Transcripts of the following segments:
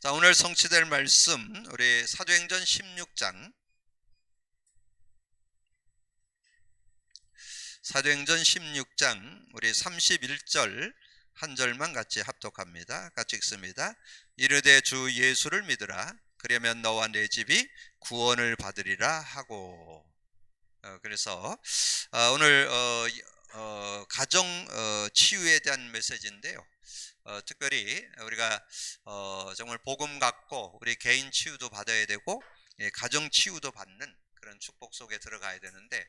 자, 오늘 성취될 말씀 우리 사도행전 16장 우리 31절 한 절만 같이 합독합니다. 같이 읽습니다. 이르되 주 예수를 믿으라. 그러면 너와 내 집이 구원을 받으리라 하고. 그래서 오늘 가정 치유에 대한 메시지인데요. 특별히 우리가 정말 복음 갖고 우리 개인 치유도 받아야 되고 가정 치유도 받는 그런 축복 속에 들어가야 되는데,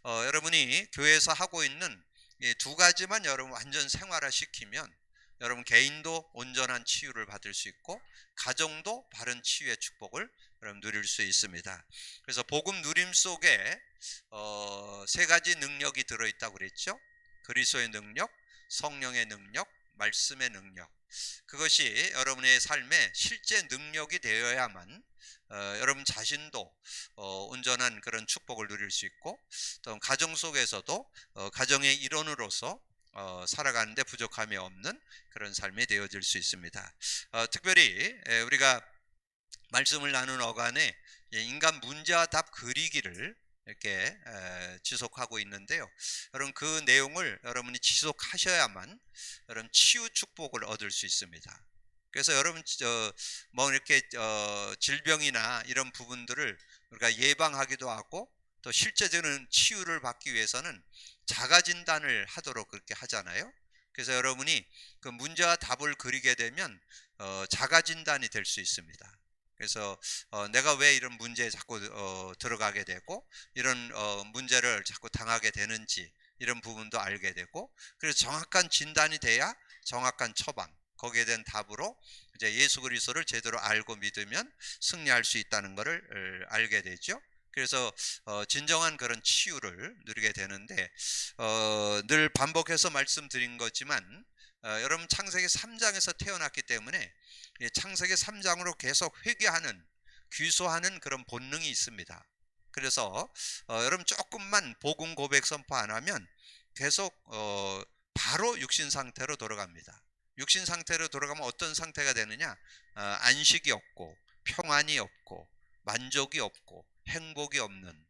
여러분이 교회에서 하고 있는 이 두 가지만 여러분 완전 생활화시키면 여러분 개인도 온전한 치유를 받을 수 있고 가정도 바른 치유의 축복을 여러분 누릴 수 있습니다. 그래서 복음 누림 속에 세 가지 능력이 들어있다고 그랬죠. 그리스도의 능력, 성령의 능력, 말씀의 능력. 그것이 여러분의 삶에 실제 능력이 되어야만 여러분 자신도 온전한 그런 축복을 누릴 수 있고, 또 가정 속에서도 가정의 일원으로서 살아가는데 부족함이 없는 그런 삶이 되어질 수 있습니다. 특별히 우리가 말씀을 나눈 어간에 인간 문제와 답 그리기를 이렇게 지속하고 있는데요. 여러분 그 내용을 여러분이 지속하셔야만 여러분 치유 축복을 얻을 수 있습니다. 그래서 여러분 뭐 이렇게 질병이나 이런 부분들을 우리가 예방하기도 하고 또 실제적인 치유를 받기 위해서는 자가 진단을 하도록 그렇게 하잖아요. 그래서 여러분이 그 문제와 답을 그리게 되면 자가 진단이 될 수 있습니다. 그래서 내가 왜 이런 문제에 자꾸 들어가게 되고 이런 문제를 자꾸 당하게 되는지 이런 부분도 알게 되고, 그래서 정확한 진단이 돼야 정확한 처방, 거기에 대한 답으로 이제 예수 그리스도를 제대로 알고 믿으면 승리할 수 있다는 것을 알게 되죠. 그래서 진정한 그런 치유를 누리게 되는데, 늘 반복해서 말씀드린 거지만 여러분 창세기 3장에서 태어났기 때문에 창세기 3장으로 계속 회개하는, 귀소하는 그런 본능이 있습니다. 그래서 여러분 조금만 복음 고백 선포 안 하면 계속 바로 육신 상태로 돌아갑니다. 육신 상태로 돌아가면 어떤 상태가 되느냐? 안식이 없고 평안이 없고 만족이 없고 행복이 없는,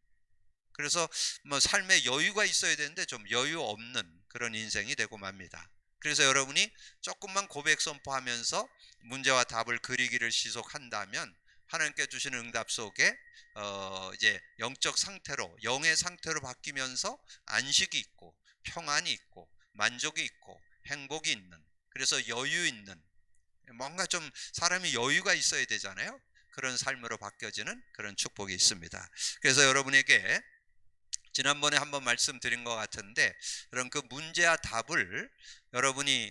그래서 뭐 삶에 여유가 있어야 되는데 좀 여유 없는 그런 인생이 되고 맙니다. 그래서 여러분이 조금만 고백 선포하면서 문제와 답을 그리기를 지속한다면 하나님께 주시는 응답 속에 이제 영적 상태로, 영의 상태로 바뀌면서 안식이 있고 평안이 있고 만족이 있고 행복이 있는, 그래서 여유 있는, 뭔가 좀 사람이 여유가 있어야 되잖아요. 그런 삶으로 바뀌어지는 그런 축복이 있습니다. 그래서 여러분에게 지난번에 한번 말씀드린 것 같은데, 그런 그 문제와 답을 여러분이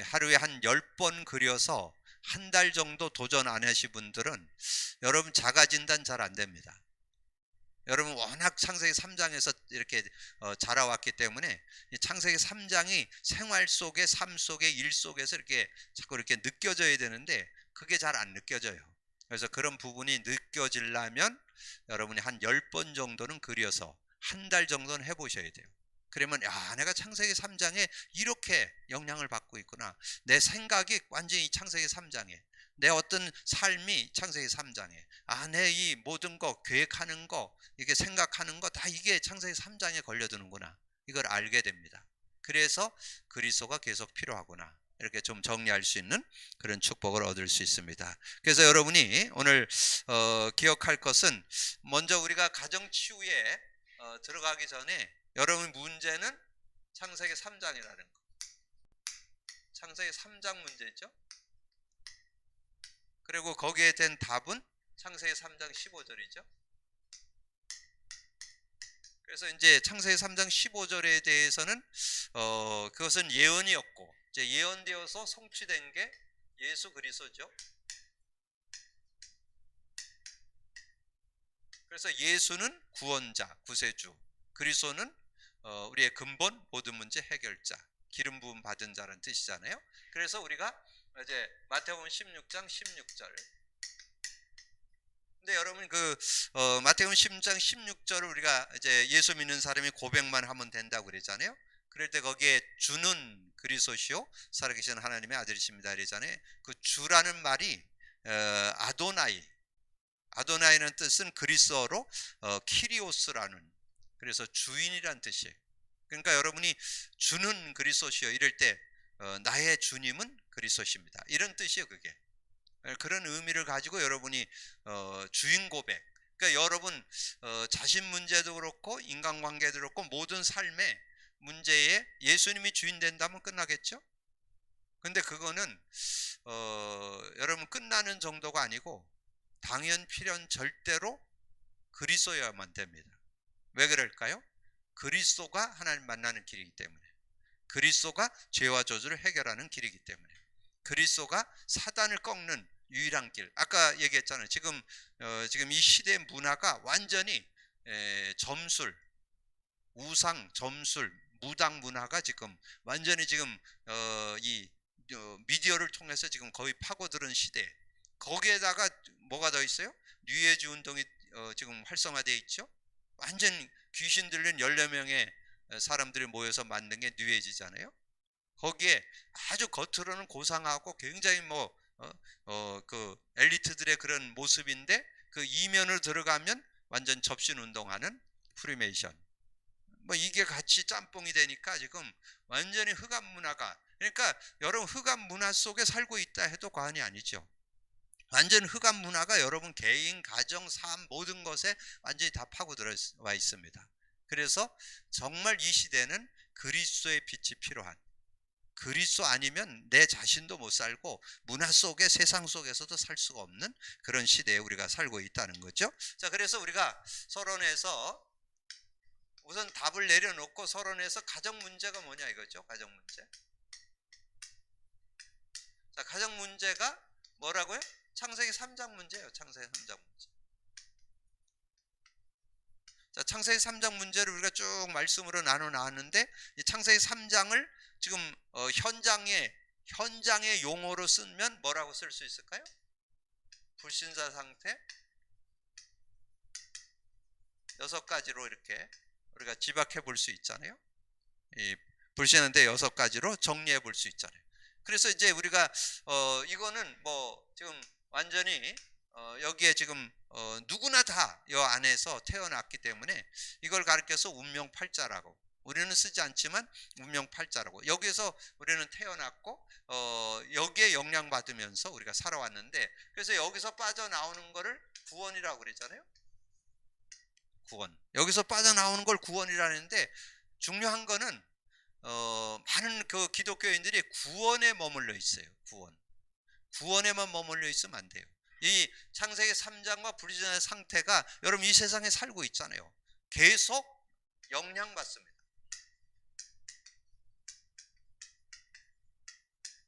하루에 한 10번 그려서 한 달 정도 도전 안 하신 분들은 여러분 자가진단 잘 안 됩니다. 여러분 워낙 창세기 3장에서 이렇게 자라왔기 때문에 창세기 3장이 생활 속에, 삶 속에, 일 속에서 이렇게 자꾸 이렇게 느껴져야 되는데 그게 잘 안 느껴져요. 그래서 그런 부분이 느껴지려면 여러분이 한 10번 정도는 그려서 한 달 정도는 해보셔야 돼요. 그러면 내가 창세기 3장에 이렇게 영향을 받고 있구나, 내 생각이 완전히 이 창세기 3장에, 내 어떤 삶이 창세기 3장에, 내 이 모든 거 계획하는 거, 이게 생각하는 거 다 이게 창세기 3장에 걸려드는구나, 이걸 알게 됩니다. 그래서 그리스도가 계속 필요하구나, 이렇게 좀 정리할 수 있는 그런 축복을 얻을 수 있습니다. 그래서 여러분이 오늘 기억할 것은, 먼저 우리가 가정 치유에 들어가기 전에 여러분 문제는 창세기 3장이라는 거. 창세기 3장 문제죠. 그리고 거기에 된 답은 창세기 3장 15절이죠. 그래서 이제 창세기 3장 15절에 대해서는 그것은 예언이었고, 이제 예언되어서 성취된 게 예수 그리스도죠. 그래서 예수는 구원자, 구세주, 그리스도는 우리의 근본, 모든 문제 해결자, 기름 부음 받은 자라는 뜻이잖아요. 그래서 우리가 이제 마태복음 16장 16절. 근데 여러분 그 마태복음 16장 16절을 우리가 이제 예수 믿는 사람이 고백만 하면 된다고 그러잖아요. 그럴 때 거기에 주는 그리스도시요 살아계신 하나님의 아들이십니다 이러잖아요. 그 주라는 말이 아도나이. 아도나이라는 뜻은 그리스어로 키리오스라는, 그래서 주인이란 뜻이에요. 그러니까 여러분이 주는 그리스도시여 이럴 때 나의 주님은 그리스도십니다, 이런 뜻이에요. 그게 그런 의미를 가지고 여러분이 주인 고백, 그러니까 여러분 자신 문제도 그렇고 인간관계도 그렇고 모든 삶의 문제에 예수님이 주인 된다면 끝나겠죠. 근데 그거는 여러분 끝나는 정도가 아니고 당연 필연 절대로 그리스도여야만 됩니다. 왜 그럴까요? 그리스도가 하나님 만나는 길이기 때문에, 그리스도가 죄와 저주를 해결하는 길이기 때문에, 그리스도가 사단을 꺾는 유일한 길. 아까 얘기했잖아요. 지금 이 시대의 문화가 완전히 점술, 우상, 점술, 무당 문화가 지금 완전히 지금 이 미디어를 통해서 지금 거의 파고들은 시대. 거기에다가 뭐가 더 있어요? 뉴에이지 운동이 지금 활성화되어 있죠. 완전 귀신 들린 14명의 사람들이 모여서 만든 게 뉴에이지잖아요. 거기에 아주 겉으로는 고상하고 굉장히 그 엘리트들의 그런 모습인데 그 이면으로 들어가면 완전 접신 운동하는 프리메이션. 이게 같이 짬뽕이 되니까 지금 완전히 흑암 문화가, 그러니까 여러분 흑암 문화 속에 살고 있다 해도 과언이 아니죠. 완전 흑암 문화가 여러분 개인, 가정, 삶 모든 것에 완전히 다 파고들어와 있습니다. 그래서 정말 이 시대는 그리스도의 빛이 필요한, 그리스도 아니면 내 자신도 못 살고 문화 속에 세상 속에서도 살 수가 없는 그런 시대에 우리가 살고 있다는 거죠. 자, 그래서 우리가 서론에서 우선 답을 내려놓고 서론에서 가정 문제가 뭐냐 이거죠. 가정 문제. 자, 가정 문제가 뭐라고요? 창세기 3장 문제예요. 창세기 3장 문제. 자, 창세기 3장 문제를 우리가 쭉 말씀으로 나눠 나왔는데, 이 창세기 3장을 지금 현장의 용어로 쓰면 뭐라고 쓸 수 있을까요? 불신자 상태 6가지로 이렇게 우리가 지박해 볼 수 있잖아요. 이 불신한데 6가지로 정리해 볼 수 있잖아요. 그래서 이제 우리가 이거는 지금 완전히 여기에 지금 누구나 다 이 안에서 태어났기 때문에 이걸 가르쳐서 운명팔자라고, 우리는 쓰지 않지만 운명팔자라고, 여기에서 우리는 태어났고 여기에 영향받으면서 우리가 살아왔는데, 그래서 여기서 빠져나오는 거를 구원이라고 그러잖아요. 구원. 여기서 빠져나오는 걸 구원이라는데, 중요한 거는 많은 그 기독교인들이 구원에 머물러 있어요. 구원에만 머물러 있으면 안 돼요. 이 창세기 3장과 불신의 상태가 여러분 이 세상에 살고 있잖아요. 계속 영향받습니다.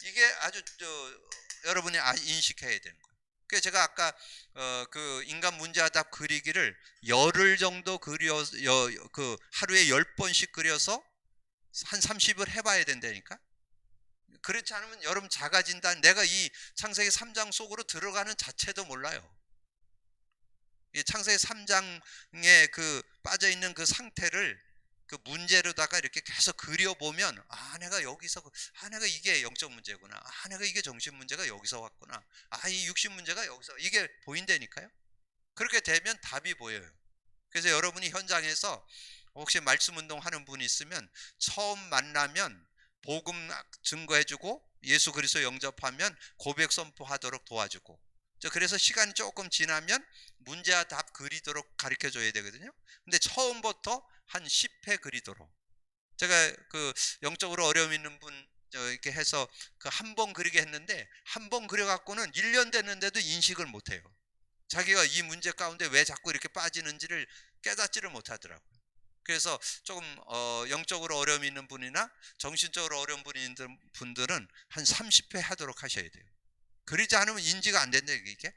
이게 아주 여러분이 인식해야 되는 거예요. 그래서 제가 아까 그 인간 문제하답 그리기를 열흘 정도 그 하루에 10번씩 그려서 한 30을 해봐야 된다니까. 그렇지 않으면 여러분 작아진다. 내가 이 창세기 3장 속으로 들어가는 자체도 몰라요. 이 창세기 3장에 그 빠져있는 그 상태를 그 문제로다가 이렇게 계속 그려보면, 내가 여기서 내가 이게 영적 문제구나, 내가 이게 정신 문제가 여기서 왔구나, 이 육신 문제가 여기서, 이게 보인다니까요. 그렇게 되면 답이 보여요. 그래서 여러분이 현장에서 혹시 말씀 운동 하는 분이 있으면 처음 만나면 복음 증거해주고 예수 그리스도 영접하면 고백 선포하도록 도와주고, 그래서 시간이 조금 지나면 문제와 답 그리도록 가르쳐 줘야 되거든요. 근데 처음부터 한 10회 그리도록, 제가 그 영적으로 어려움 있는 분 이렇게 해서 그 한 번 그리게 했는데, 한 번 그려갖고는 1년 됐는데도 인식을 못해요. 자기가 이 문제 가운데 왜 자꾸 이렇게 빠지는지를 깨닫지를 못하더라고요. 그래서 조금 영적으로 어려움 있는 분이나 정신적으로 어려운 분이 있는 분들은 한 30회 하도록 하셔야 돼요. 그러지 않으면 인지가 안 된다. 이게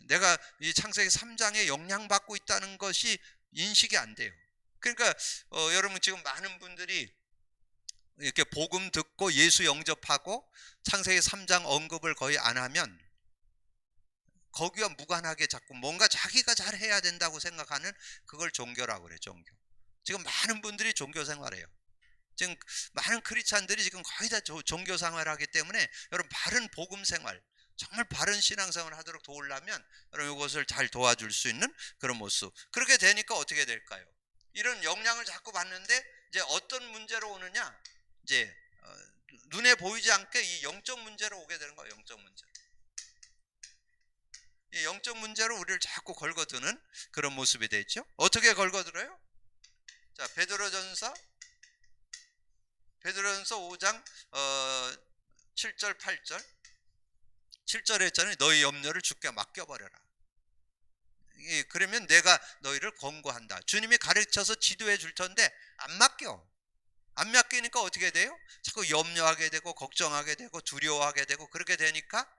내가 이 창세기 3장에 영향받고 있다는 것이 인식이 안 돼요. 그러니까 여러분 지금 많은 분들이 이렇게 복음 듣고 예수 영접하고 창세기 3장 언급을 거의 안 하면 거기와 무관하게 자꾸 뭔가 자기가 잘해야 된다고 생각하는, 그걸 종교라고 그래요. 종교. 지금 많은 분들이 종교 생활해요. 지금 많은 크리스찬들이 지금 거의 다 종교 생활을 하기 때문에 여러분 바른 복음 생활, 정말 바른 신앙생활을 하도록 도우려면 여러분 이것을 잘 도와줄 수 있는 그런 모습. 그렇게 되니까 어떻게 될까요? 이런 영향을 자꾸 받는데 이제 어떤 문제로 오느냐? 이제 눈에 보이지 않게 이 영적 문제로 오게 되는 거예요. 영적 문제. 이 영적 문제로 우리를 자꾸 걸거드는 그런 모습이 되죠. 어떻게 걸거들어요? 자, 베드로전서 5장 7절 8절 7절에 했잖아요. 너희 염려를 주께 맡겨버려라. 그러면 내가 너희를 권고한다. 주님이 가르쳐서 지도해 줄 텐데 안 맡겨. 안 맡기니까 어떻게 돼요? 자꾸 염려하게 되고 걱정하게 되고 두려워하게 되고 그렇게 되니까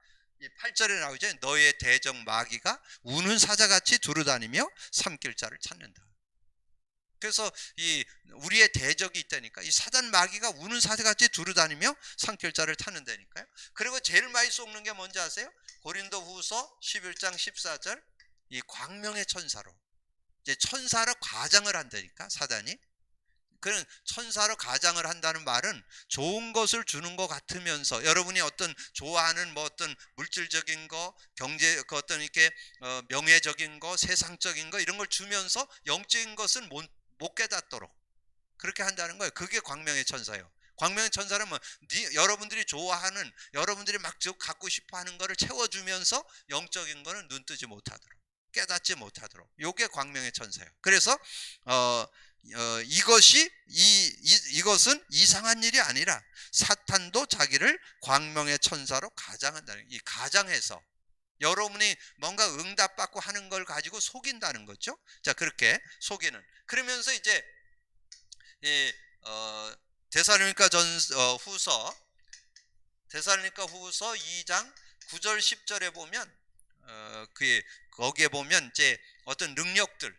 이 8절에 나오죠. 너희의 대적 마귀가 우는 사자같이 두루다니며 삼킬 자를 찾는다. 그래서 이 우리의 대적이 있다니까. 이 사단 마귀가 우는 사자같이 두루다니며 삼킬 자를 찾는다니까요. 그리고 제일 많이 쏘는 게 뭔지 아세요? 고린도후서 11장 14절 이 광명의 천사로, 이제 천사로 가장을 한다니까 사단이. 그런 천사로 가장을 한다는 말은 좋은 것을 주는 것 같으면서 여러분이 어떤 좋아하는 뭐 어떤 물질적인 거, 경제 그 어떤 이렇게 명예적인 거, 세상적인 거 이런 걸 주면서 영적인 것은 못 깨닫도록 그렇게 한다는 거예요. 그게 광명의 천사예요. 광명의 천사는 뭐 여러분들이 좋아하는, 여러분들이 막 갖고 싶어하는 거를 채워주면서 영적인 거는 눈 뜨지 못하도록, 깨닫지 못하도록, 요게 광명의 천사예요. 그래서 이것은 이상한 일이 아니라 사탄도 자기를 광명의 천사로 가장한다는, 이 가장해서 여러분이 뭔가 응답받고 하는 걸 가지고 속인다는 거죠. 자, 그렇게 속이는. 그러면서 이제 데살로니가 후서 2장 9절 10절에 보면 거기에 보면 이제 어떤 능력들.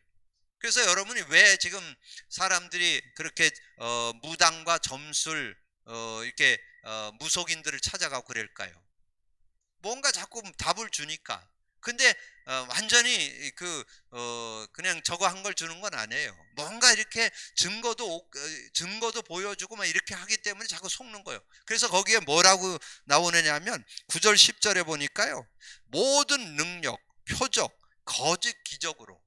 그래서 여러분이 왜 지금 사람들이 그렇게 무당과 점술 이렇게 무속인들을 찾아가고 그럴까요? 뭔가 자꾸 답을 주니까. 근데 완전히 그냥 저거 한 걸 주는 건 아니에요. 뭔가 이렇게 증거도 보여주고 막 이렇게 하기 때문에 자꾸 속는 거예요. 그래서 거기에 뭐라고 나오느냐면 9절 10절에 보니까요, 모든 능력, 표적, 거짓 기적으로.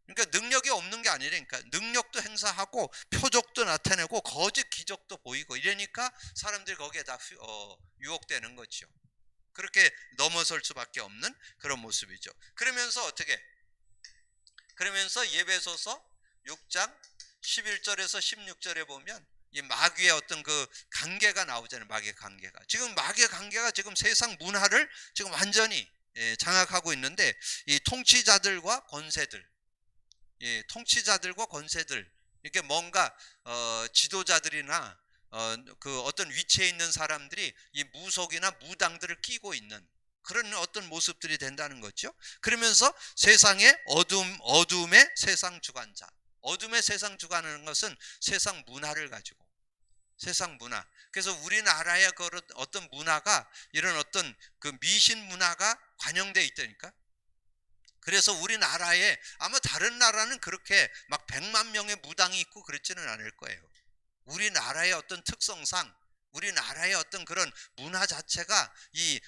그러니까 능력이 없는 게 아니라니까. 능력도 행사하고 표적도 나타내고 거짓 기적도 보이고 이러니까 사람들이 거기에 다 유혹되는 거죠. 그렇게 넘어설 수밖에 없는 그런 모습이죠. 그러면서 그러면서 예배소서 6장 11절에서 16절에 보면 이 마귀의 어떤 그 관계가 나오잖아요. 마귀의 관계가. 지금 마귀의 관계가 지금 세상 문화를 지금 완전히 장악하고 있는데, 이 통치자들과 권세들, 이렇게 뭔가 지도자들이나 그 어떤 위치에 있는 사람들이 이 무속이나 무당들을 끼고 있는 그런 어떤 모습들이 된다는 거죠. 그러면서 세상의 어둠의 세상 주관자, 어둠의 세상 주관하는 것은 세상 문화를 가지고, 세상 문화. 그래서 우리나라의 그런 어떤 문화가 이런 어떤 그 미신 문화가 관영되어 있다니까. 그래서 우리나라에 아마 다른 나라는 그렇게 막 100만 명의 무당이 있고 그렇지는 않을 거예요. 우리나라의 어떤 특성상, 우리나라의 어떤 그런 문화 자체가 이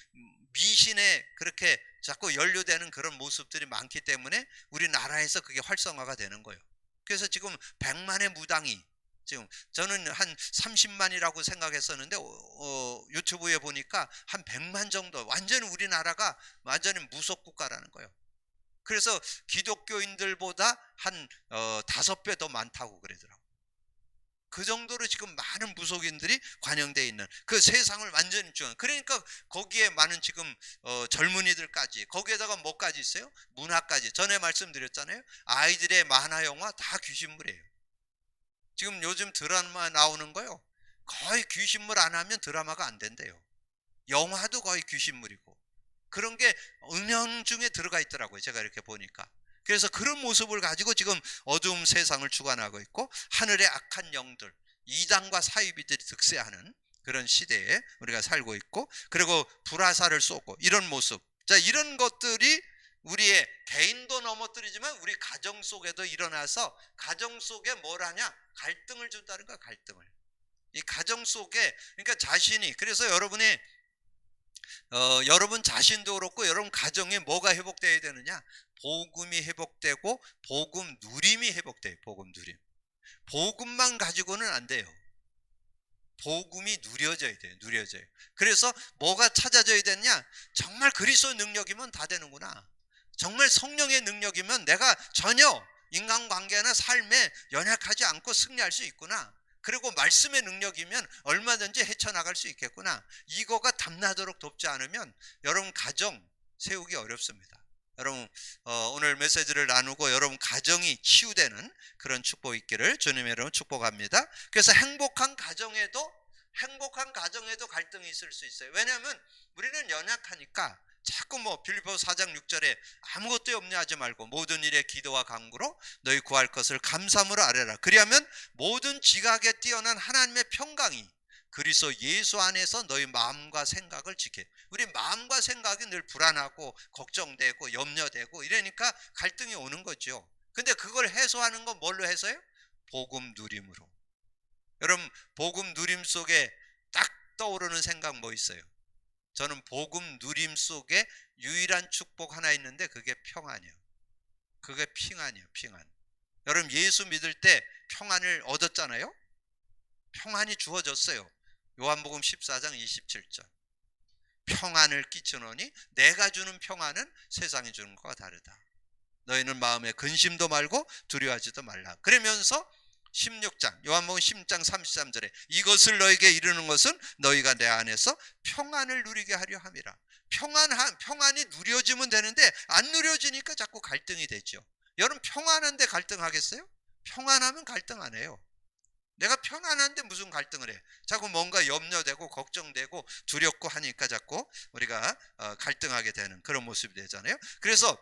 미신에 그렇게 자꾸 연루되는 그런 모습들이 많기 때문에 우리나라에서 그게 활성화가 되는 거예요. 그래서 지금 100만의 무당이, 지금 저는 한 30만이라고 생각했었는데 유튜브에 보니까 한 100만 정도, 완전히 우리나라가 완전히 무속 국가라는 거예요. 그래서 기독교인들보다 한 5배 더 많다고 그러더라고요. 그 정도로 지금 많은 무속인들이 관영되어 있는 그 세상을 완전히 주는. 그러니까 거기에 많은 지금 젊은이들까지, 거기에다가 뭐까지 있어요? 문화까지. 전에 말씀드렸잖아요. 아이들의 만화 영화 다 귀신물이에요. 지금 요즘 드라마 나오는 거요, 거의 귀신물 안 하면 드라마가 안 된대요. 영화도 거의 귀신물이고 그런 게 은연중에 들어가 있더라고요. 제가 이렇게 보니까. 그래서 그런 모습을 가지고 지금 어두운 세상을 주관하고 있고, 하늘의 악한 영들, 이단과 사이비들이 득세하는 그런 시대에 우리가 살고 있고, 그리고 불화살을 쏘고 이런 모습. 자, 이런 것들이 우리의 개인도 넘어뜨리지만 우리 가정 속에도 일어나서 가정 속에 뭘 하냐? 갈등을 준다는 거야. 갈등을. 이 가정 속에, 그러니까 자신이, 그래서 여러분이 여러분 자신도 그렇고 여러분 가정에 뭐가 회복되어야 되느냐? 복음이 회복되고 복음 누림이 회복돼요. 복음 누림. 복음만 가지고는 안 돼요. 복음이 누려져야 돼요. 누려져요. 그래서 뭐가 찾아져야 되느냐? 정말 그리스도의 능력이면 다 되는구나. 정말 성령의 능력이면 내가 전혀 인간관계나 삶에 연약하지 않고 승리할 수 있구나. 그리고 말씀의 능력이면 얼마든지 헤쳐나갈 수 있겠구나. 이거가 담나도록 돕지 않으면 여러분 가정 세우기 어렵습니다. 여러분 오늘 메시지를 나누고 여러분 가정이 치유되는 그런 축복 있기를 주님의 이름으로 축복합니다. 그래서 행복한 가정에도 갈등이 있을 수 있어요. 왜냐하면 우리는 연약하니까 자꾸 빌립보서 4장 6절에 아무것도 염려하지 하지 말고 모든 일에 기도와 간구로 너희 구할 것을 감사함으로 아뢰라. 그리하면 모든 지각에 뛰어난 하나님의 평강이 그리스도 예수 안에서 너희 마음과 생각을 지켜. 우리 마음과 생각이 늘 불안하고 걱정되고 염려되고 이러니까 갈등이 오는 거죠. 근데 그걸 해소하는 건 뭘로 해서요? 복음 누림으로. 여러분 복음 누림 속에 딱 떠오르는 생각 뭐 있어요? 저는 복음 누림 속에 유일한 축복 하나 있는데 그게 평안이에요. 그게 평안이에요. 평안. 여러분 예수 믿을 때 평안을 얻었잖아요. 평안이 주어졌어요. 요한복음 14장 27절. 평안을 끼치노니 내가 주는 평안은 세상이 주는 것과 다르다. 너희는 마음에 근심도 말고 두려워하지도 말라. 그러면서 16장 요한복음 10장 33절에 이것을 너에게 이르는 것은 너희가 내 안에서 평안을 누리게 하려 함이라. 평안이 누려지면 되는데 안 누려지니까 자꾸 갈등이 되죠. 여러분 평안한데 갈등하겠어요? 평안하면 갈등 안 해요. 내가 평안한데 무슨 갈등을 해? 자꾸 뭔가 염려되고 걱정되고 두렵고 하니까 자꾸 우리가 갈등하게 되는 그런 모습이 되잖아요. 그래서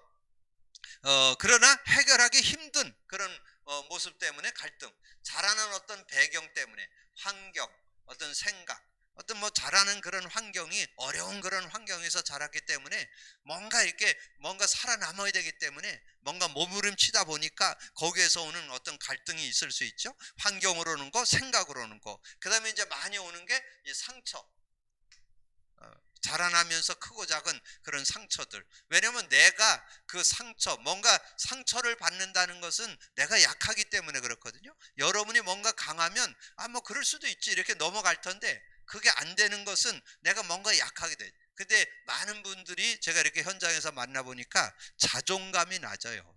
그러나 해결하기 힘든 그런 모습 때문에 갈등, 자라는 어떤 배경 때문에 환경, 어떤 생각, 어떤 자라는 그런 환경이 어려운 그런 환경에서 자랐기 때문에 뭔가 살아남아야 되기 때문에 뭔가 몸부림치다 보니까 거기에서 오는 어떤 갈등이 있을 수 있죠. 환경으로 오는 거, 생각으로 오는 거. 그 다음에 이제 많이 오는 게 상처. 자라나면서 크고 작은 그런 상처들. 왜냐면 내가 그 뭔가 상처를 받는다는 것은 내가 약하기 때문에 그렇거든요. 여러분이 뭔가 강하면 그럴 수도 있지 이렇게 넘어갈 텐데 그게 안 되는 것은 내가 뭔가 약하게 돼. 근데 많은 분들이 제가 이렇게 현장에서 만나보니까 자존감이 낮아요.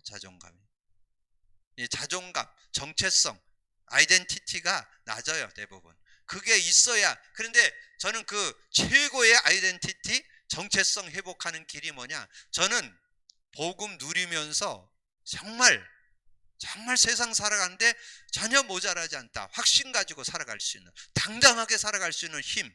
이 자존감, 정체성, 아이덴티티가 낮아요. 대부분. 그게 있어야. 그런데 저는 그 최고의 아이덴티티, 정체성 회복하는 길이 뭐냐? 저는 복음 누리면서 정말 세상 살아가는데 전혀 모자라지 않다. 확신 가지고 살아갈 수 있는, 당당하게 살아갈 수 있는 힘.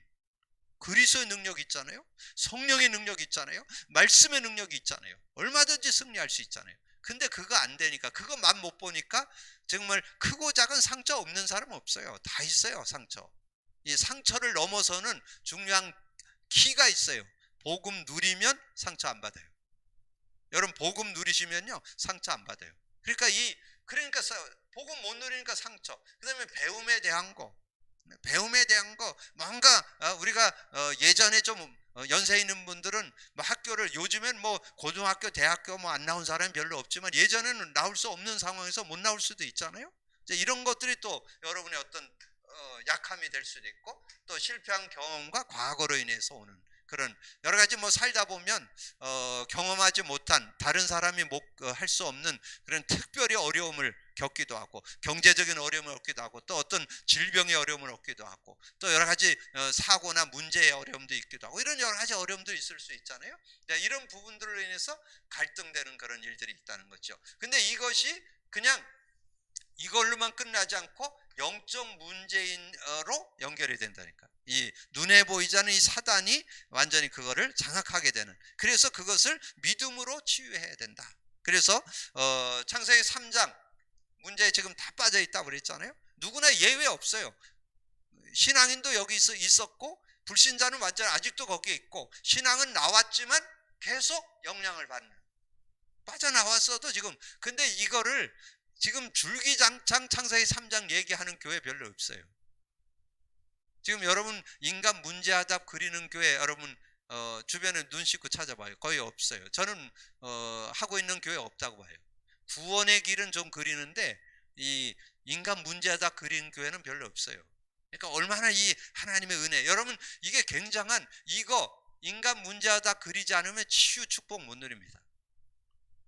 그리스도의 능력이 있잖아요. 성령의 능력이 있잖아요. 말씀의 능력이 있잖아요. 얼마든지 승리할 수 있잖아요. 근데 그거 안 되니까, 그거만 못 보니까 정말 크고 작은 상처 없는 사람 없어요. 다 있어요, 상처. 이 상처를 넘어서는 중요한 키가 있어요. 복음 누리면 상처 안 받아요. 여러분 복음 누리시면요 상처 안 받아요. 그러니까 복음 못 누리니까 상처. 그다음에 배움에 대한 거 뭔가 우리가 예전에 좀 연세 있는 분들은 학교를 요즘엔 고등학교 대학교 안 나온 사람이 별로 없지만 예전에는 나올 수 없는 상황에서 못 나올 수도 있잖아요. 이런 것들이 또 여러분의 어떤 약함이 될 수도 있고 또 실패한 경험과 과거로 인해서 오는 그런 여러 가지 살다 보면 경험하지 못한 다른 사람이 할 수 없는 그런 특별히 어려움을 겪기도 하고 경제적인 어려움을 얻기도 하고 또 어떤 질병의 어려움을 얻기도 하고 또 여러 가지 사고나 문제의 어려움도 있기도 하고 이런 여러 가지 어려움도 있을 수 있잖아요. 이런 부분들로 인해서 갈등되는 그런 일들이 있다는 거죠. 근데 이것이 그냥 이걸로만 끝나지 않고 영적 문제인으로 연결이 된다니까. 이 눈에 보이지 않는 이 사단이 완전히 그거를 장악하게 되는. 그래서 그것을 믿음으로 치유해야 된다. 그래서 창세기 3장 문제에 지금 다 빠져 있다고 그랬잖아요. 누구나 예외 없어요. 신앙인도 여기 있었고 불신자는 완전 아직도 거기에 있고 신앙은 나왔지만 계속 영향을 받는. 빠져나왔어도 지금. 근데 이거를 지금 줄기장창 창세기 3장 얘기하는 교회 별로 없어요. 지금 여러분 인간 문제아답 그리는 교회 여러분 주변에 눈 씻고 찾아봐요. 거의 없어요. 저는 하고 있는 교회 없다고 봐요. 구원의 길은 좀 그리는데 이 인간 문제다 그린 교회는 별로 없어요. 그러니까 얼마나 이 하나님의 은혜, 여러분 이게 굉장한, 이거 인간 문제하다 그리지 않으면 치유 축복 못 누립니다.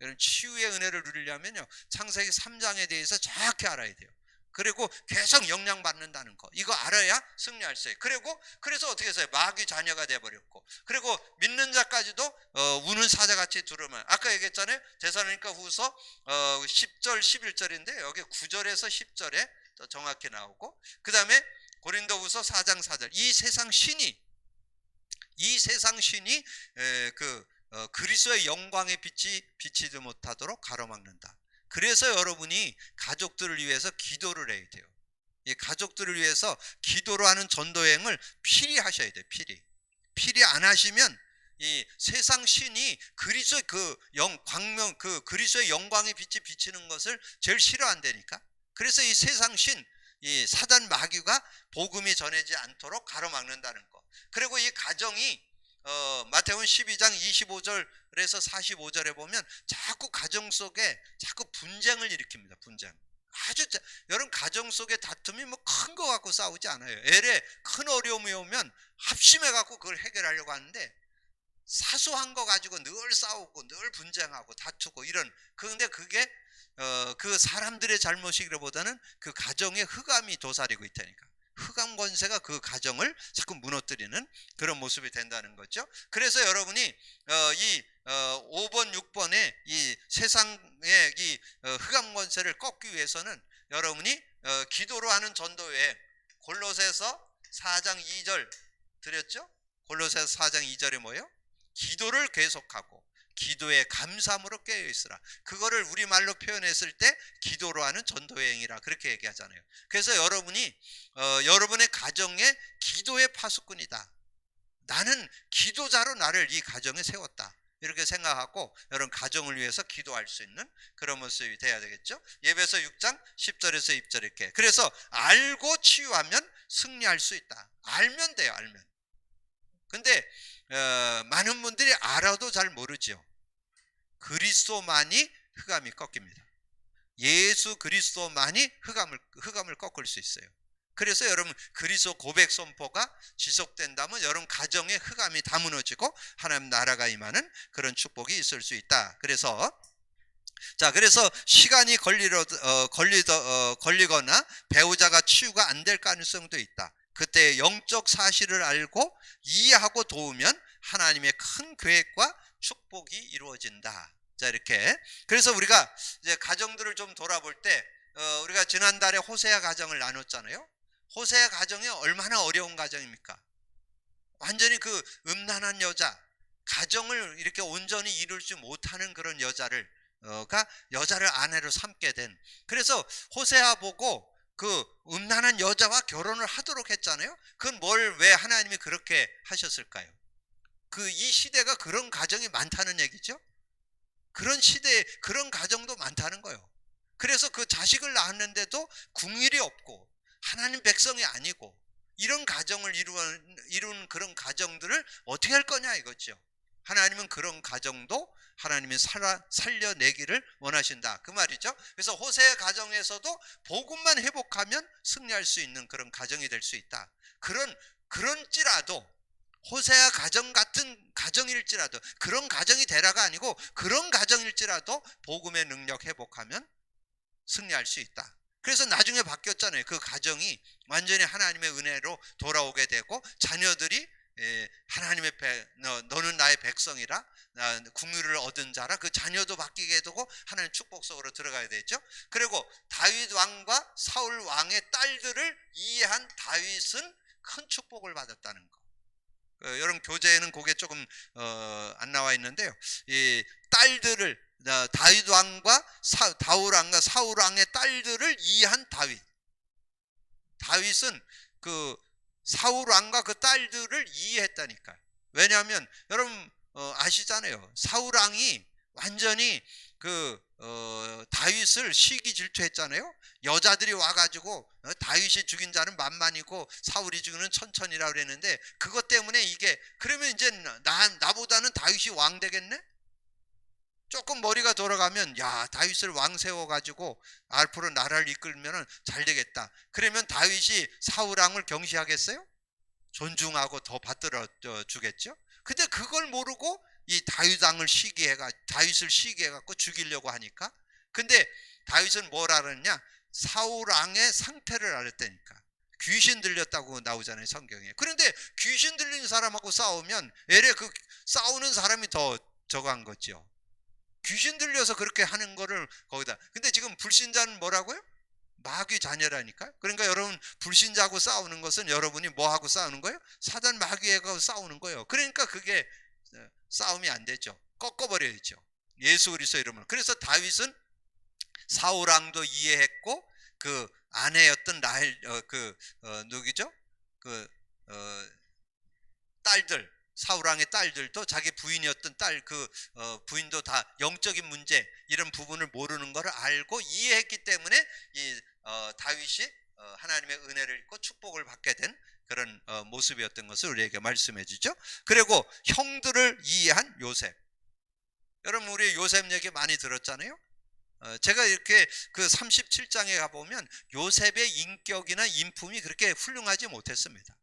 여러분 치유의 은혜를 누리려면요, 창세기 3장에 대해서 정확히 알아야 돼요. 그리고 계속 영향 받는다는 거, 이거 알아야 승리할 수 있어요. 그리고 그래서 어떻게 했어요? 마귀 자녀가 돼버렸고, 그리고 믿는 자까지도 우는 사자같이 두루만, 아까 얘기했잖아요. 데살로니가 후서 10절 11절인데 여기 9절에서 10절에 더 정확히 나오고, 그 다음에 고린도후서 4장 4절, 이 세상 신이 그리스도의 영광의 빛이 비치지 못하도록 가로막는다. 그래서 여러분이 가족들을 위해서 기도를 해야 돼요. 이 가족들을 위해서 기도로 하는 전도행을 필히 하셔야 돼요. 필히 안 하시면 이 세상 신이 그리스도의 그리스도의 영광의 빛이 비치는 것을 제일 싫어한다니까. 그래서 이 세상 신, 이 사단 마귀가 복음이 전해지지 않도록 가로막는다는 거. 그리고 이 가정이 마태복음 12장 25절에서 45절에 보면 자꾸 가정 속에 자꾸 분쟁을 일으킵니다. 분쟁. 여러분 가정 속의 다툼이 뭐 큰 거 갖고 싸우지 않아요. 애래 큰 어려움이 오면 합심해 갖고 그걸 해결하려고 하는데, 사소한 거 가지고 늘 싸우고 늘 분쟁하고 다투고 이런, 그런데 그게 그 사람들의 잘못이기보다는 그 가정의 흑암이 도사리고 있다니까. 흑암 권세가 그 가정을 자꾸 무너뜨리는 그런 모습이 된다는 거죠. 그래서 여러분이 이 5번 6번에 이 세상의 이 흑암 권세를 꺾기 위해서는 여러분이 기도로 하는 전도에 골로새서 4장 2절 드렸죠. 골로새서 4장 2절에 뭐예요? 기도를 계속하고 기도에 감사함으로 깨어있으라. 그거를 우리말로 표현했을 때 기도로 하는 전도여행이라 그렇게 얘기하잖아요. 그래서 여러분이 여러분의 가정에 기도의 파수꾼이다, 나는 기도자로 나를 이 가정에 세웠다, 이렇게 생각하고 여러분 가정을 위해서 기도할 수 있는 그런 모습이 돼야 되겠죠. 예배서 6장 10절에서 20절 이렇게. 그래서 알고 치유하면 승리할 수 있다. 알면 돼요. 알면. 근데 많은 분들이 알아도 잘 모르죠. 그리스도만이 흑암이 꺾입니다. 예수 그리스도만이 흑암을 꺾을 수 있어요. 그래서 여러분 그리스도 고백 선포가 지속된다면 여러분 가정의 흑암이 다 무너지고 하나님 나라가 임하는 그런 축복이 있을 수 있다. 그래서 시간이 걸리거나 배우자가 치유가 안 될 가능성도 있다. 그때 영적 사실을 알고 이해하고 도우면 하나님의 큰 계획과 축복이 이루어진다. 자, 이렇게. 그래서 우리가 이제 가정들을 좀 돌아볼 때 우리가 지난달에 호세아 가정을 나눴잖아요. 호세아 가정이 얼마나 어려운 가정입니까? 완전히 그 음란한 여자, 가정을 이렇게 온전히 이룰지 못하는 그런 여자를 아내로 삼게 된. 그래서 호세아 보고 그 음란한 여자와 결혼을 하도록 했잖아요. 그건 왜 하나님이 그렇게 하셨을까요? 이 시대가 그런 가정이 많다는 얘기죠. 그런 시대에 그런 가정도 많다는 거예요. 그래서 그 자식을 낳았는데도 궁일이 없고 하나님 백성이 아니고 이런 가정을 이룬 그런 가정들을 어떻게 할 거냐 이거죠. 하나님은 그런 가정도 하나님이 살려내기를 원하신다, 그 말이죠. 그래서 호세의 가정에서도 복음만 회복하면 승리할 수 있는 그런 가정이 될 수 있다. 그런지라도 호세아 가정 같은 가정일지라도, 그런 가정이 되라가 아니고 그런 가정일지라도 복음의 능력 회복하면 승리할 수 있다. 그래서 나중에 바뀌었잖아요. 그 가정이 완전히 하나님의 은혜로 돌아오게 되고 자녀들이 하나님의 너는 나의 백성이라, 국유를 얻은 자라, 그 자녀도 바뀌게 되고 하나님 축복 속으로 들어가야 되죠. 그리고 다윗 왕과 사울 왕의 딸들을 이해한 다윗은 큰 축복을 받았다는 거. 여러분 교재에는 그게 조금 안 나와 있는데요. 이 딸들을, 다윗 왕과 사울 왕의 딸들을 이해한 다윗은 그 사울 왕과 그 딸들을 이해했다니까요. 왜냐하면 여러분 아시잖아요. 사울 왕이 완전히 다윗을 시기 질투했잖아요. 여자들이 와가지고 다윗이 죽인 자는 만만이고 사울이 죽이는 천천이라고 그랬는데, 그것 때문에 이게, 그러면 이제 나보다는 다윗이 왕 되겠네? 조금 머리가 돌아가면, 야, 다윗을 왕 세워가지고 앞으로 나라를 이끌면 잘 되겠다. 그러면 다윗이 사울 왕을 경시하겠어요? 존중하고 더 받들어 주겠죠. 근데 그걸 모르고 이 다윗을 시기해갖고 죽이려고 하니까. 근데 다윗은 뭘 알았냐? 사울 왕의 상태를 알았다니까. 귀신 들렸다고 나오잖아요, 성경에. 그런데 귀신 들린 사람하고 싸우면 애래 그 싸우는 사람이 더 저거한 거죠. 귀신 들려서 그렇게 하는 거를 거기다. 근데 지금 불신자는 뭐라고요? 마귀 자녀라니까. 그러니까 여러분, 불신자하고 싸우는 것은 여러분이 뭐하고 싸우는 거예요? 사단 마귀하고 싸우는 거예요. 그러니까 그게 싸움이 안 되죠. 꺾어버려야죠, 예수 그리스도 이름으로. 그래서 다윗은 사울 왕도 이해했고, 그 아내였던 누구죠? 딸들, 사울 왕의 딸들도 자기 부인이었던 부인도 다 영적인 문제, 이런 부분을 모르는 것을 알고 이해했기 때문에 이 다윗이 하나님의 은혜를 입고 축복을 받게 된 그런 모습이었던 것을 우리에게 말씀해 주죠. 그리고 형들을 이해한 요셉. 여러분, 우리 요셉 얘기 많이 들었잖아요. 제가 이렇게 그 37장에 가보면 요셉의 인격이나 인품이 그렇게 훌륭하지 못했습니다.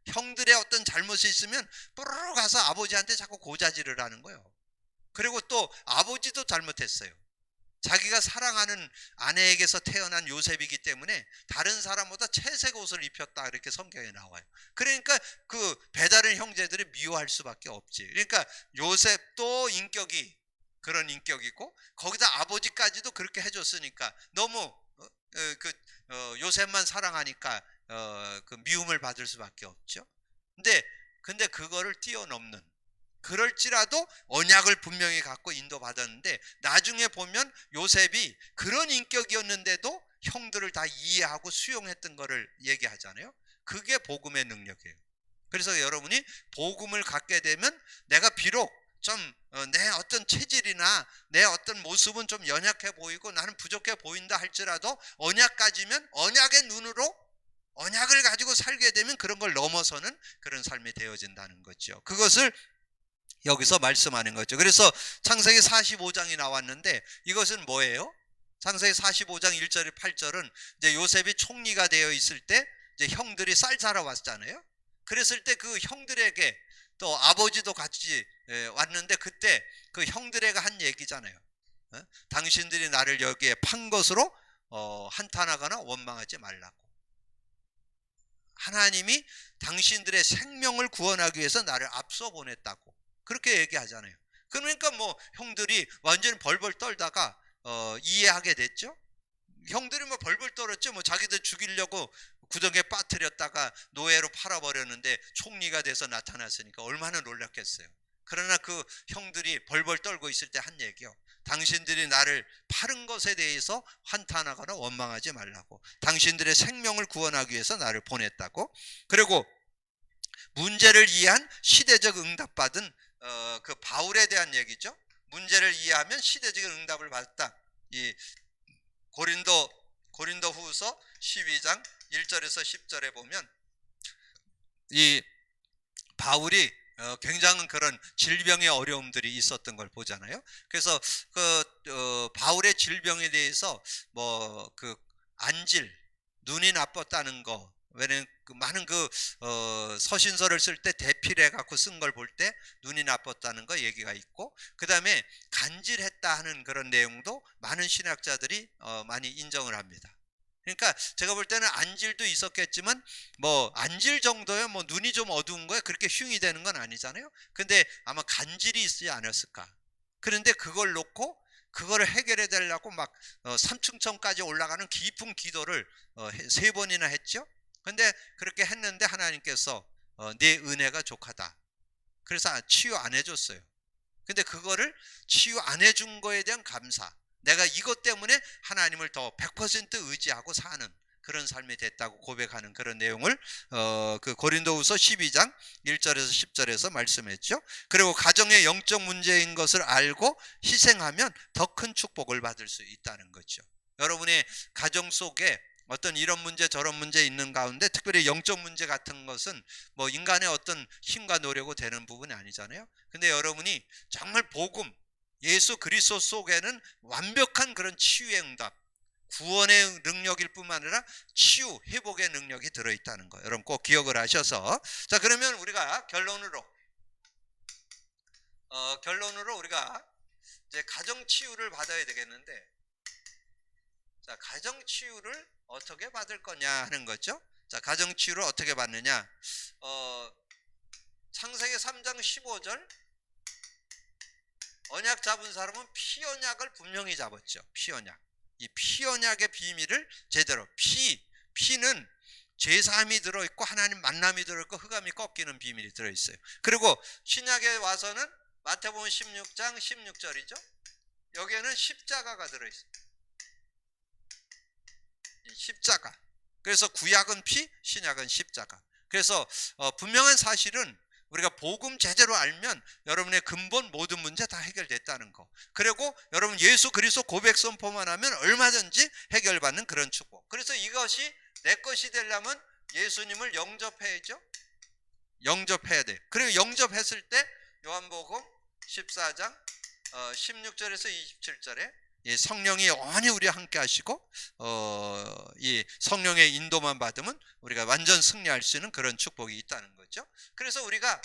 형들의 어떤 잘못이 있으면 뿌르르 가서 아버지한테 자꾸 고자질을 하는 거예요. 그리고 또 아버지도 잘못했어요. 자기가 사랑하는 아내에게서 태어난 요셉이기 때문에 다른 사람보다 채색 옷을 입혔다, 이렇게 성경에 나와요. 그러니까 그 배다른 형제들이 미워할 수밖에 없지. 그러니까 요셉도 인격이 그런 인격이고, 거기다 아버지까지도 그렇게 해줬으니까 너무 요셉만 사랑하니까 그 미움을 받을 수밖에 없죠. 근데 그거를 뛰어넘는, 그럴지라도 언약을 분명히 갖고 인도받았는데, 나중에 보면 요셉이 그런 인격이었는데도 형들을 다 이해하고 수용했던 거를 얘기하잖아요. 그게 복음의 능력이에요. 그래서 여러분이 복음을 갖게 되면, 내가 비록 좀 내 어떤 체질이나 내 어떤 모습은 좀 연약해 보이고 나는 부족해 보인다 할지라도, 언약 가지면 언약의 눈으로 언약을 가지고 살게 되면 그런 걸 넘어서는 그런 삶이 되어진다는 거죠. 그것을 여기서 말씀하는 거죠. 그래서 창세기 45장이 나왔는데, 이것은 뭐예요? 창세기 45장 1절에 8절은 이제 요셉이 총리가 되어 있을 때 이제 형들이 쌀 사러 왔잖아요. 그랬을 때 그 형들에게, 또 아버지도 같이 왔는데, 그때 그 형들에게 한 얘기잖아요. 당신들이 나를 여기에 판 것으로 한탄하거나 원망하지 말라고. 하나님이 당신들의 생명을 구원하기 위해서 나를 앞서 보냈다고 그렇게 얘기하잖아요. 그러니까 뭐 형들이 완전히 벌벌 떨다가 이해하게 됐죠. 형들이 뭐 벌벌 떨었죠. 뭐 자기들 죽이려고 구덩이에 빠뜨렸다가 노예로 팔아버렸는데 총리가 돼서 나타났으니까 얼마나 놀랐겠어요. 그러나 그 형들이 벌벌 떨고 있을 때 한 얘기요. 당신들이 나를 파는 것에 대해서 한탄하거나 원망하지 말라고. 당신들의 생명을 구원하기 위해서 나를 보냈다고. 그리고 문제를 이해한 시대적 응답받은 그 바울에 대한 얘기죠. 문제를 이해하면 시대적인 응답을 받았다. 이 고린도 후서 12장 1절에서 10절에 보면 이 바울이 굉장한 그런 질병의 어려움들이 있었던 걸 보잖아요. 그래서 바울의 질병에 대해서 안질, 눈이 나빴다는 거, 왜냐면 많은 서신서를 쓸 때 대필해 갖고 쓴 걸 볼 때 눈이 나빴다는 거 얘기가 있고, 그 다음에 간질했다 하는 그런 내용도 많은 신학자들이 많이 인정을 합니다. 그러니까 제가 볼 때는 안질도 있었겠지만 안질 정도요, 눈이 좀 어두운 거에 그렇게 흉이 되는 건 아니잖아요. 근데 아마 간질이 있지 않았을까. 그런데 그걸 놓고 그거를 해결해 달라고 막 3층천까지 올라가는 깊은 기도를 3번이나 했죠. 근데 그렇게 했는데 하나님께서 네 은혜가 족하다, 그래서 치유 안 해줬어요. 근데 그거를 치유 안 해준 거에 대한 감사, 내가 이것 때문에 하나님을 더 100% 의지하고 사는 그런 삶이 됐다고 고백하는 그런 내용을 그 고린도후서 12장 1절에서 10절에서 말씀했죠. 그리고 가정의 영적 문제인 것을 알고 희생하면 더 큰 축복을 받을 수 있다는 거죠. 여러분의 가정 속에 어떤 이런 문제 저런 문제 있는 가운데 특별히 영적 문제 같은 것은 뭐 인간의 어떤 힘과 노력으로 되는 부분이 아니잖아요. 근데 여러분이 정말 복음 예수 그리스도 속에는 완벽한 그런 치유의 응답, 구원의 능력일 뿐만 아니라 치유, 회복의 능력이 들어있다는 거 여러분 꼭 기억을 하셔서, 자 그러면 우리가 결론으로 우리가 이제 가정 치유를 받아야 되겠는데, 자 가정 치유를 어떻게 받을 거냐 하는 거죠. 자 가정 치유를 어떻게 받느냐, 창세기 3장 15절 언약 잡은 사람은 피언약을 분명히 잡았죠. 피언약. 이 피언약의 비밀을 제대로, 피는 제사함이 들어있고 하나님 만남이 들어있고 흑암이 꺾이는 비밀이 들어있어요. 그리고 신약에 와서는 마태복음 16장 16절이죠. 여기에는 십자가가 들어있어요. 십자가. 그래서 구약은 피, 신약은 십자가. 그래서 분명한 사실은 우리가 복음 제대로 알면 여러분의 근본 모든 문제 다 해결됐다는 거. 그리고 여러분 예수 그리스도 고백 선포만 하면 얼마든지 해결받는 그런 축복. 그래서 이것이 내 것이 되려면 예수님을 영접해야죠. 영접해야 돼. 그리고 영접했을 때 요한복음 14장 16절에서 27절에 이 성령이 영원히 우리와 함께 하시고 이 성령의 인도만 받으면 우리가 완전 승리할 수 있는 그런 축복이 있다는 거죠. 그래서 우리가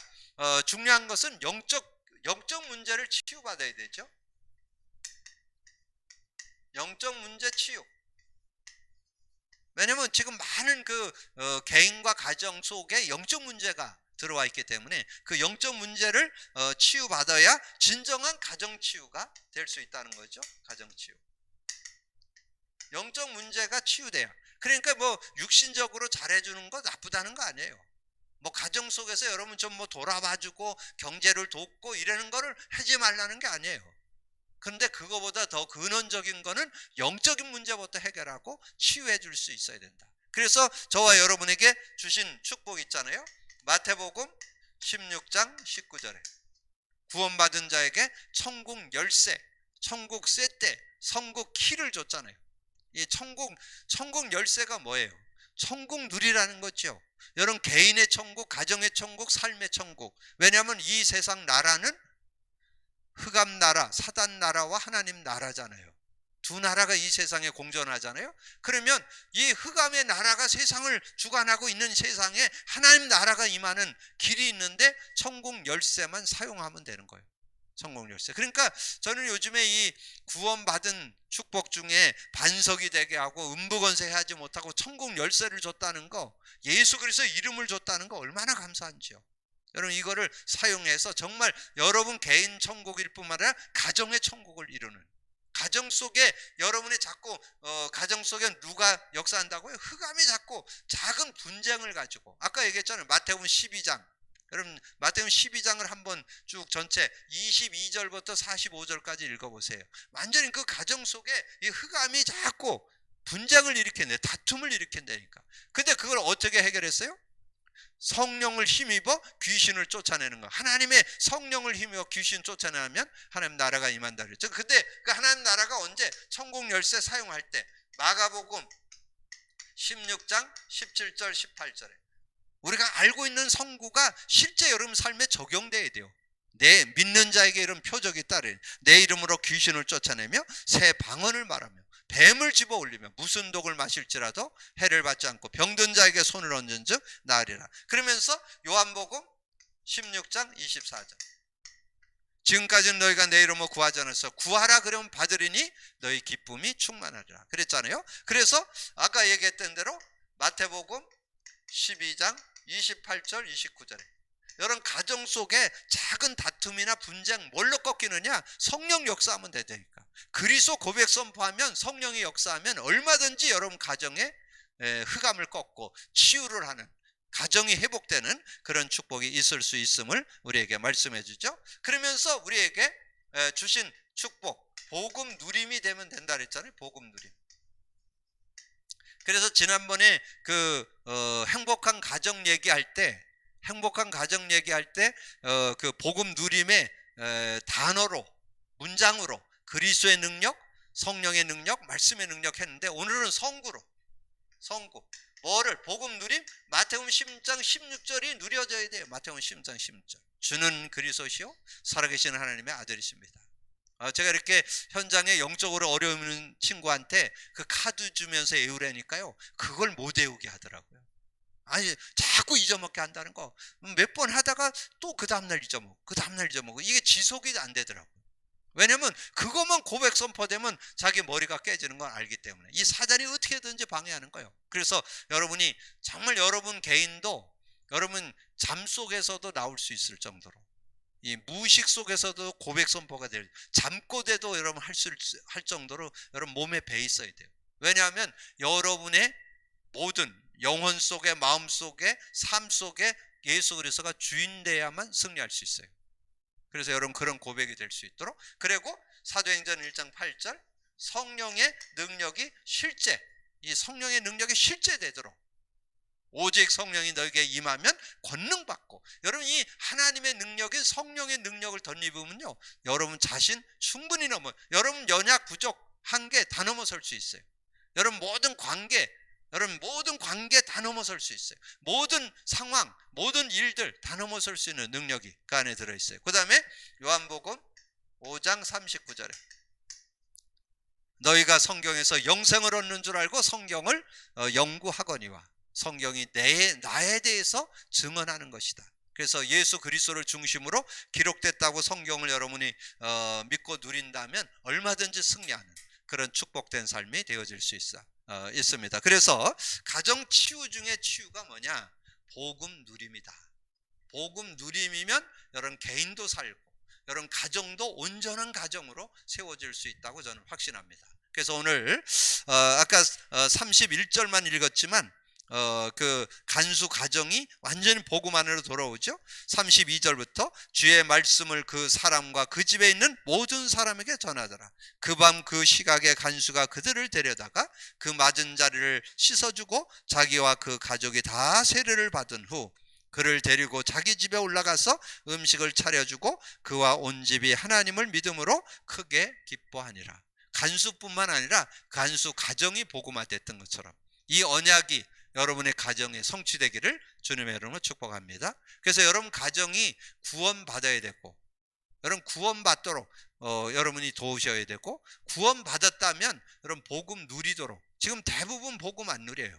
중요한 것은 영적 문제를 치유받아야 되죠. 영적 문제 치유. 왜냐면 지금 많은 개인과 가정 속에 영적 문제가 들어와 있기 때문에 그 영적 문제를 치유받아야 진정한 가정 치유가 될 수 있다는 거죠. 가정 치유. 영적 문제가 치유돼야. 그러니까 뭐 육신적으로 잘해주는 거 나쁘다는 거 아니에요. 뭐 가정 속에서 여러분 좀 뭐 돌아봐주고 경제를 돕고 이러는 거를 하지 말라는 게 아니에요. 그런데 그거보다 더 근원적인 거는 영적인 문제부터 해결하고 치유해 줄 수 있어야 된다. 그래서 저와 여러분에게 주신 축복 있잖아요. 마태복음 16장 19절에 구원받은 자에게 천국 열쇠, 천국 쇠대, 천국 키를 줬잖아요. 이 천국 열쇠가 뭐예요? 천국 누리라는 거죠. 여러분 개인의 천국, 가정의 천국, 삶의 천국. 왜냐하면 이 세상 나라는 흑암 나라, 사단 나라와 하나님 나라잖아요. 두 나라가 이 세상에 공존하잖아요. 그러면 이 흑암의 나라가 세상을 주관하고 있는 세상에 하나님 나라가 임하는 길이 있는데 천국 열쇠만 사용하면 되는 거예요. 천국 열쇠. 그러니까 저는 요즘에 이 구원받은 축복 중에 반석이 되게 하고 음부건세하지 못하고 천국 열쇠를 줬다는 거, 예수 그리스도 이름을 줬다는 거 얼마나 감사한지요. 여러분 이거를 사용해서 정말 여러분 개인 천국일 뿐만 아니라 가정의 천국을 이루는, 가정 속에 여러분의 자꾸 가정 속에 누가 역사한다고요? 흑암이 자꾸 작은 분쟁을 가지고, 아까 얘기했잖아요. 마태복음 12장. 여러분 마태복음 12장을 한번 쭉 전체 22절부터 45절까지 읽어보세요. 완전히 그 가정 속에 이 흑암이 자꾸 분쟁을 일으켰네, 다툼을 일으킨다니까. 근데 그걸 어떻게 해결했어요? 성령을 힘입어 귀신을 쫓아내는 거. 하나님의 성령을 힘입어 귀신 쫓아내면 하나님 나라가 임한다 그랬죠. 근데 그 하나님 나라가 언제? 천국 열쇠 사용할 때. 마가복음 16장 17절 18절에 우리가 알고 있는 성구가 실제 여러분 삶에 적용돼야 돼요. 내 믿는 자에게 이런 표적이 따르. 내 이름으로 귀신을 쫓아내며 새 방언을 말하며 뱀을 집어 올리며 무슨 독을 마실지라도 해를 받지 않고 병든 자에게 손을 얹은 즉 나으리라. 그러면서 요한복음 16장 24절 지금까지는 너희가 내 이름으로 구하지 않았어. 구하라 그러면 받으리니 너희 기쁨이 충만하리라 그랬잖아요. 그래서 아까 얘기했던 대로 마태복음 12장 28절 29절에 여러분 가정 속에 작은 다툼이나 분쟁 뭘로 꺾이느냐? 성령 역사하면 되니까. 그리스도 고백 선포하면 성령이 역사하면 얼마든지 여러분 가정에 흑암을 꺾고 치유를 하는, 가정이 회복되는 그런 축복이 있을 수 있음을 우리에게 말씀해 주죠. 그러면서 우리에게 주신 축복, 복음 누림이 되면 된다 그랬잖아요. 복음 누림. 그래서 지난번에 행복한 가정 얘기할 때 그 복음 누림의 단어로, 문장으로 그리스도의 능력, 성령의 능력, 말씀의 능력 했는데, 오늘은 성구. 뭐를? 복음 누림? 마태복음 10장 16절이 누려져야 돼요. 마태복음 10장 16절. 주는 그리스도시요 살아계신 하나님의 아들이십니다. 제가 이렇게 현장에 영적으로 어려움 있는 친구한테 그 카드 주면서 외우라니까요, 그걸 못 외우게 하더라고요. 아니, 자꾸 잊어먹게 한다는 거. 몇 번 하다가 또 그 다음날 잊어먹고 이게 지속이 안 되더라고요. 왜냐면 그것만 고백 선포되면 자기 머리가 깨지는 걸 알기 때문에 이 사단이 어떻게든지 방해하는 거예요. 그래서 여러분이 정말 여러분 개인도 여러분 잠 속에서도 나올 수 있을 정도로, 이 무의식 속에서도 고백 선포가 될, 잠꼬대도 여러분 할 정도로 여러분 몸에 배 있어야 돼요. 왜냐하면 여러분의 모든 영혼 속에, 마음 속에, 삶 속에 예수 그리스도가 주인 돼야만 승리할 수 있어요. 그래서 여러분 그런 고백이 될 수 있도록, 그리고 사도행전 1장 8절 성령의 능력이 이 성령의 능력이 실제되도록, 오직 성령이 너에게 임하면 권능받고. 여러분 이 하나님의 능력인 성령의 능력을 덧입으면요, 여러분 자신 충분히 여러분 연약 부족 한계 다 넘어설 수 있어요. 여러분 모든 관계 다 넘어설 수 있어요. 모든 상황, 모든 일들 다 넘어설 수 있는 능력이 그 안에 들어있어요. 그 다음에 요한복음 5장 39절에 너희가 성경에서 영생을 얻는 줄 알고 성경을 연구하거니와 성경이 나에 대해서 증언하는 것이다. 그래서 예수 그리스도를 중심으로 기록됐다고 성경을 여러분이 믿고 누린다면 얼마든지 승리하는 그런 축복된 삶이 되어질 수 있습니다. 그래서 가정 치유 중에 치유가 뭐냐? 복음 누림이다. 복음 누림이면 여러분 개인도 살고 여러분 가정도 온전한 가정으로 세워질 수 있다고 저는 확신합니다. 그래서 오늘 아까 31절만 읽었지만 그 간수 가정이 완전히 복음 안으로 돌아오죠. 32절부터 주의 말씀을 그 사람과 그 집에 있는 모든 사람에게 전하더라. 그 밤 그 시각에 간수가 그들을 데려다가 그 맞은 자리를 씻어주고 자기와 그 가족이 다 세례를 받은 후 그를 데리고 자기 집에 올라가서 음식을 차려주고 그와 온 집이 하나님을 믿음으로 크게 기뻐하니라. 간수뿐만 아니라 간수 가정이 복음화됐던 것처럼 이 언약이 여러분의 가정에 성취되기를 주님의 이름으로 축복합니다. 그래서 여러분 가정이 구원받아야 되고, 여러분 구원받도록 여러분이 도우셔야 되고, 구원받았다면 여러분 복음 누리도록. 지금 대부분 복음 안 누려요.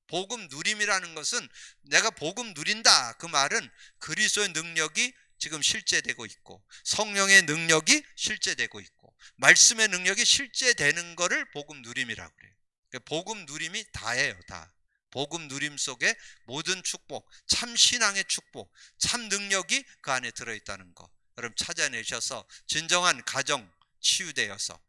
복음 누림이라는 것은 내가 복음 누린다, 그 말은 그리스도의 능력이 지금 실제되고 있고 성령의 능력이 실제되고 있고 말씀의 능력이 실제되는 것을 복음 누림이라고 그래요. 복음 누림이 다예요. 다. 복음 누림 속에 모든 축복, 참 신앙의 축복, 참 능력이 그 안에 들어있다는 거 여러분 찾아내셔서 진정한 가정 치유되어서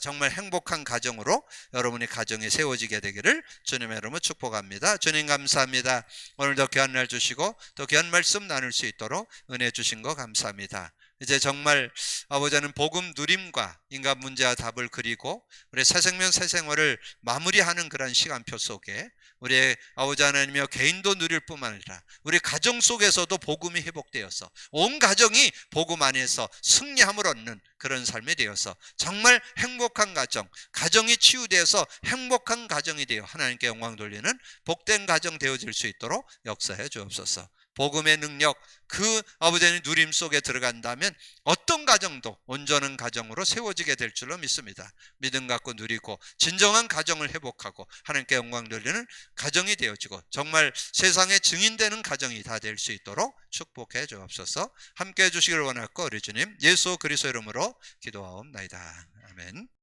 정말 행복한 가정으로 여러분의 가정이 세워지게 되기를 주님의 이름으로 축복합니다. 주님 감사합니다. 오늘도 귀한 날 주시고 또 귀한 말씀 나눌 수 있도록 은혜 주신 거 감사합니다. 이제 정말 아버지는 복음 누림과 인간 문제와 답을 그리고 우리 새 생명 새 생활을 마무리하는 그런 시간표 속에 우리 아버지 하나님이여 개인도 누릴 뿐만 아니라 우리 가정 속에서도 복음이 회복되어서 온 가정이 복음 안에서 승리함을 얻는 그런 삶이 되어서 정말 행복한 가정, 가정이 치유되어서 행복한 가정이 되어 하나님께 영광 돌리는 복된 가정 되어질 수 있도록 역사해 주옵소서. 복음의 능력, 그 아버지의 누림 속에 들어간다면 어떤 가정도 온전한 가정으로 세워지게 될 줄로 믿습니다. 믿음 갖고 누리고 진정한 가정을 회복하고 하나님께 영광 돌리는 가정이 되어지고 정말 세상에 증인되는 가정이 다 될 수 있도록 축복해 주옵소서. 함께해 주시기를 원하고 우리 주님 예수 그리스도 이름으로 기도하옵나이다. 아멘.